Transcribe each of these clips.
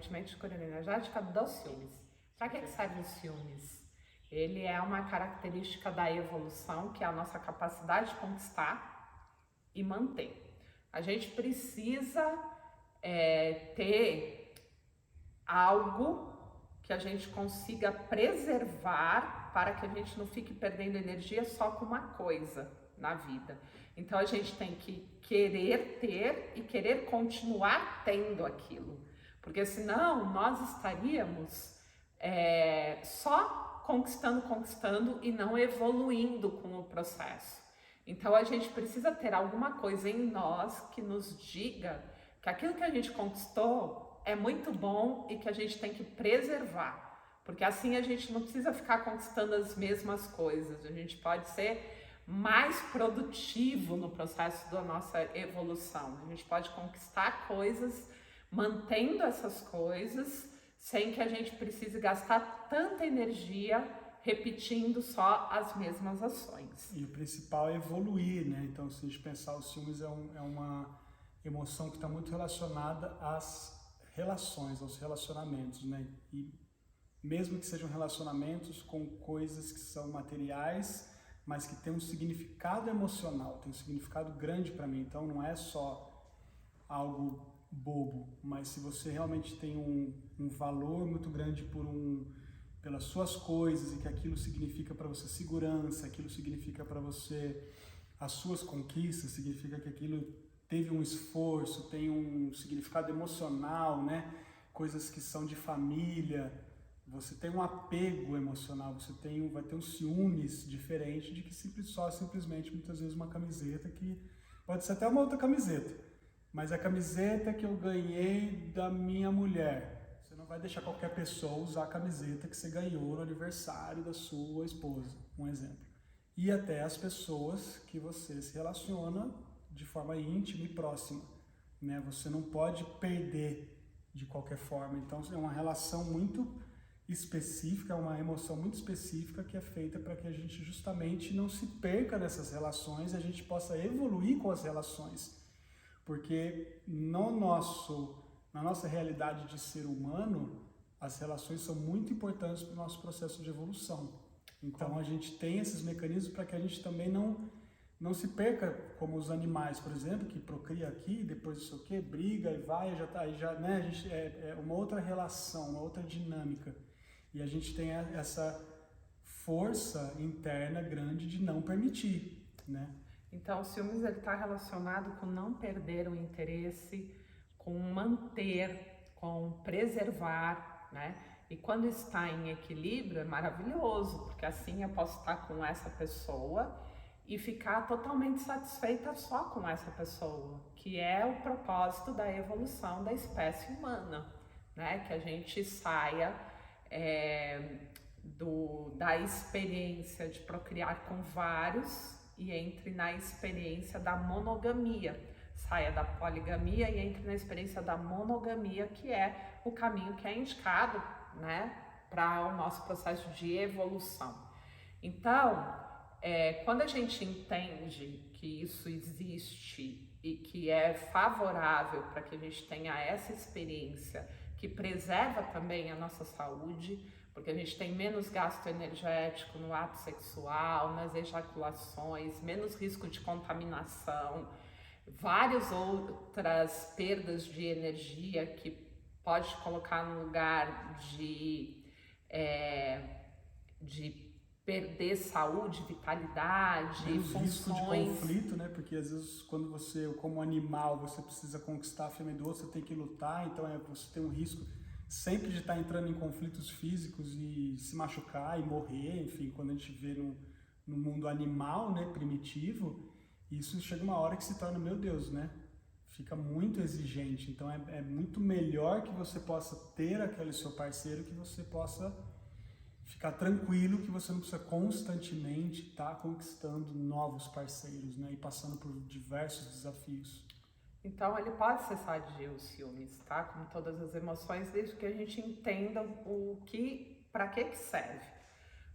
de cor energética dos ciúmes. Para que serve os ciúmes? Ele é uma característica da evolução, que é a nossa capacidade de conquistar e manter. A gente precisa ter algo que a gente consiga preservar para que a gente não fique perdendo energia só com uma coisa na vida. Então a gente tem que querer ter e querer continuar tendo aquilo, porque senão nós estaríamos só conquistando e não evoluindo com o processo. Então a gente precisa ter alguma coisa em nós que nos diga que aquilo que a gente conquistou é muito bom e que a gente tem que preservar, porque assim a gente não precisa ficar conquistando as mesmas coisas, a gente pode ser mais produtivo no processo da nossa evolução, a gente pode conquistar coisas mantendo essas coisas sem que a gente precise gastar tanta energia repetindo só as mesmas ações. E o principal é evoluir, né? Então, se a gente pensar, os ciúmes é uma emoção que está muito relacionada às relações, aos relacionamentos, né? E mesmo que sejam relacionamentos com coisas que são materiais, mas que tem um significado emocional, tem um significado grande para mim. Então, não é só algo bobo, mas se você realmente tem um valor muito grande pelas suas coisas e que aquilo significa para você segurança, aquilo significa para você as suas conquistas, significa que aquilo teve um esforço, tem um significado emocional, né? Coisas que são de família, você tem um apego emocional, vai ter um ciúmes diferente de que simplesmente muitas vezes uma camiseta que pode ser até uma outra camiseta, mas a camiseta que eu ganhei da minha mulher, você não vai deixar qualquer pessoa usar a camiseta que você ganhou no aniversário da sua esposa, um exemplo. E até as pessoas que você se relaciona de forma íntima e próxima, né? Você não pode perder de qualquer forma. Então é uma relação muito específica, é uma emoção muito específica que é feita para que a gente justamente não se perca nessas relações, a gente possa evoluir com as relações. Porque na nossa realidade de ser humano, as relações são muito importantes para o nosso processo de evolução. Então a gente tem esses mecanismos para que a gente também não se perca como os animais, por exemplo, que procria aqui, depois não sei o que, briga e vai, né, a gente é uma outra relação, uma outra dinâmica. E a gente tem essa força interna grande de não permitir, né? Então, o ciúmes está relacionado com não perder o interesse, com manter, com preservar, né? E quando está em equilíbrio é maravilhoso, porque assim eu posso estar com essa pessoa e ficar totalmente satisfeita só com essa pessoa, que é o propósito da evolução da espécie humana, né? Que a gente saia da experiência de procriar com vários e entre na experiência da monogamia, saia da poligamia e entre na experiência da monogamia, que é o caminho que é indicado, né, para o nosso processo de evolução. Então, quando a gente entende que isso existe e que é favorável para que a gente tenha essa experiência que preserva também a nossa saúde, porque a gente tem menos gasto energético no ato sexual, nas ejaculações, menos risco de contaminação, várias outras perdas de energia que pode colocar no lugar de perder saúde, vitalidade, menos funções. Risco de conflito, né? Porque às vezes quando você, como animal, você precisa conquistar a fêmea do outro, você tem que lutar, então você tem um risco sempre de estar entrando em conflitos físicos e se machucar e morrer, enfim, quando a gente vê no mundo animal, né, primitivo, isso chega uma hora que se torna, meu Deus, né? Fica muito exigente, então é muito melhor que você possa ter aquele seu parceiro, que você possa ficar tranquilo, que você não precisa constantemente estar conquistando novos parceiros, né, e passando por diversos desafios. Então ele pode ser sadio, os ciúmes, tá? Como todas as emoções, desde que a gente entenda para que serve.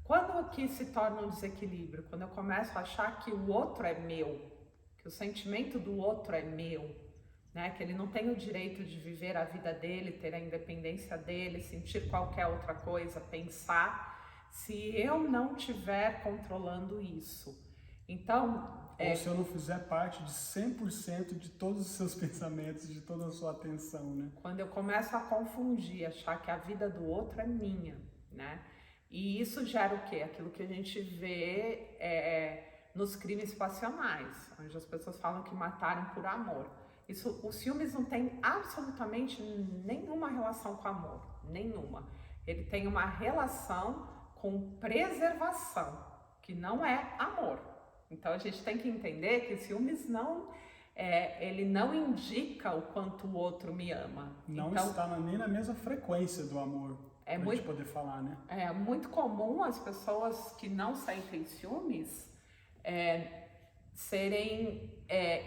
Quando aqui se torna um desequilíbrio, quando eu começo a achar que o outro é meu, que o sentimento do outro é meu, né? Que ele não tem o direito de viver a vida dele, ter a independência dele, sentir qualquer outra coisa, pensar, se eu não estiver controlando isso. Então, ou se eu não fizer parte de 100% de todos os seus pensamentos, de toda a sua atenção, né? Quando eu começo a confundir, achar que a vida do outro é minha, né? E isso gera o quê? Aquilo que a gente vê nos crimes passionais, onde as pessoas falam que mataram por amor. O ciúmes não tem absolutamente nenhuma relação com amor, nenhuma. Ele tem uma relação com preservação, que não é amor. Então a gente tem que entender que o ciúmes ele não indica o quanto o outro me ama. Não então, está nem na mesma frequência do amor, pra gente poder falar, né? É muito comum as pessoas que não sentem ciúmes serem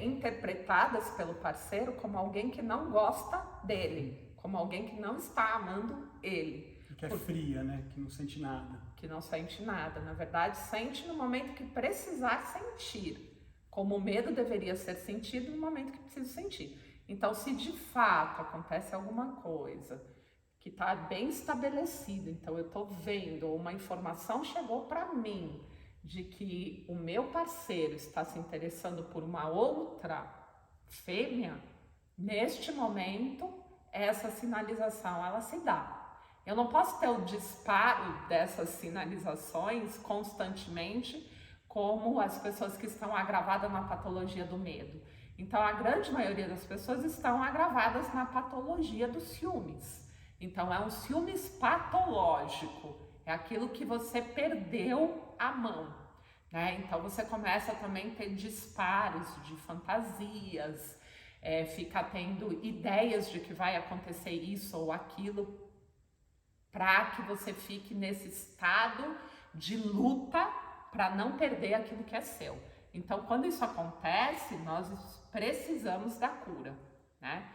interpretadas pelo parceiro como alguém que não gosta dele, como alguém que não está amando ele. Que é fria, né? Que não sente nada. Que não sente nada. Na verdade, sente no momento que precisar sentir. Como o medo deveria ser sentido no momento que precisa sentir. Então, se de fato acontece alguma coisa que está bem estabelecido, então eu estou vendo, uma informação chegou para mim de que o meu parceiro está se interessando por uma outra fêmea, neste momento, essa sinalização ela se dá. Eu não posso ter o disparo dessas sinalizações constantemente, como as pessoas que estão agravadas na patologia do medo. Então, a grande maioria das pessoas estão agravadas na patologia dos ciúmes. Então, é um ciúmes patológico, é aquilo que você perdeu a mão, né? Então, você começa também a ter disparos de fantasias, fica tendo ideias de que vai acontecer isso ou aquilo, para que você fique nesse estado de luta para não perder aquilo que é seu. Então, quando isso acontece, nós precisamos da cura, né?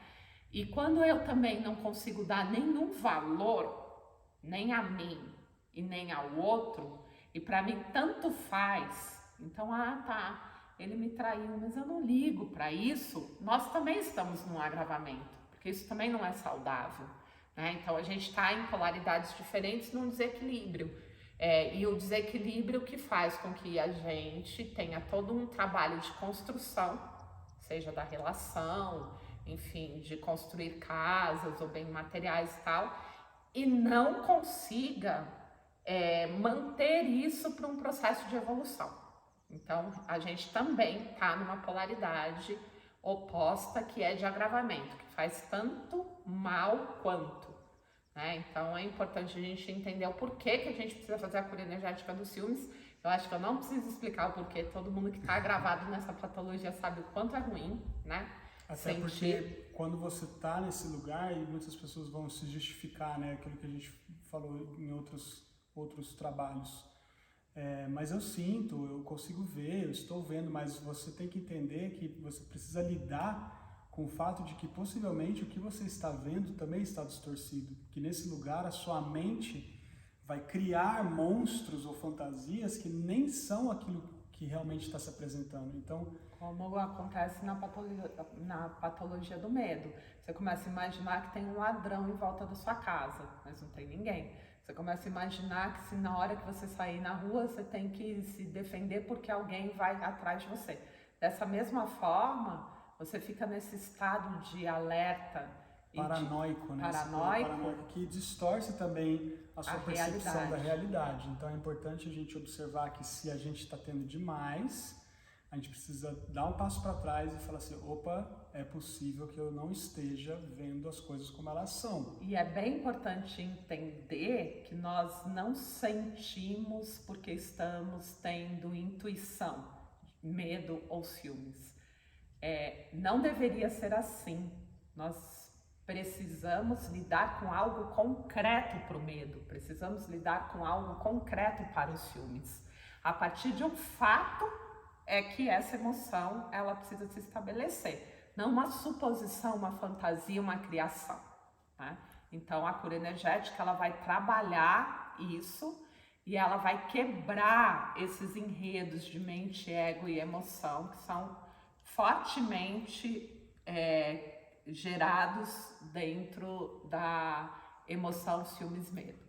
E quando eu também não consigo dar nenhum valor, nem a mim e nem ao outro, e para mim tanto faz, então, ele me traiu, mas eu não ligo para isso, nós também estamos num agravamento, porque isso também não é saudável, né? Então, a gente está em polaridades diferentes num desequilíbrio. E o desequilíbrio que faz com que a gente tenha todo um trabalho de construção, seja da relação, enfim, de construir casas ou bem materiais e tal, e não consiga manter isso para um processo de evolução. Então, a gente também está numa polaridade oposta, que é de agravamento, que faz tanto mal quanto. Então é importante a gente entender o porquê que a gente precisa fazer a cura energética dos ciúmes. Eu acho que eu não preciso explicar o porquê, todo mundo que está gravado nessa patologia sabe o quanto é ruim, né? Até porque quando você está nesse lugar, e muitas pessoas vão se justificar, né? Aquilo que a gente falou em outros trabalhos. Mas eu sinto, eu consigo ver, eu estou vendo, mas você tem que entender que você precisa lidar com o fato de que possivelmente o que você está vendo também está distorcido, que nesse lugar a sua mente vai criar monstros ou fantasias que nem são aquilo que realmente está se apresentando. Então, como acontece na patologia do medo, você começa a imaginar que tem um ladrão em volta da sua casa, mas não tem ninguém. Você começa a imaginar que se na hora que você sair na rua, você tem que se defender porque alguém vai atrás de você. Dessa mesma forma, você fica nesse estado de alerta paranoico, né? Paranoico, que distorce também a sua percepção da realidade. Então é importante a gente observar que se a gente está tendo demais, a gente precisa dar um passo para trás e falar assim, opa, é possível que eu não esteja vendo as coisas como elas são. E é bem importante entender que nós não sentimos porque estamos tendo intuição, medo ou ciúmes. Não deveria ser assim. Nós precisamos lidar com algo concreto para o medo, precisamos lidar com algo concreto para os ciúmes. A partir de um fato é que essa emoção ela precisa se estabelecer, não uma suposição, uma fantasia, uma criação, né? Então a cura energética ela vai trabalhar isso e ela vai quebrar esses enredos de mente, ego e emoção que são fortemente gerados dentro da emoção ciúmes medo.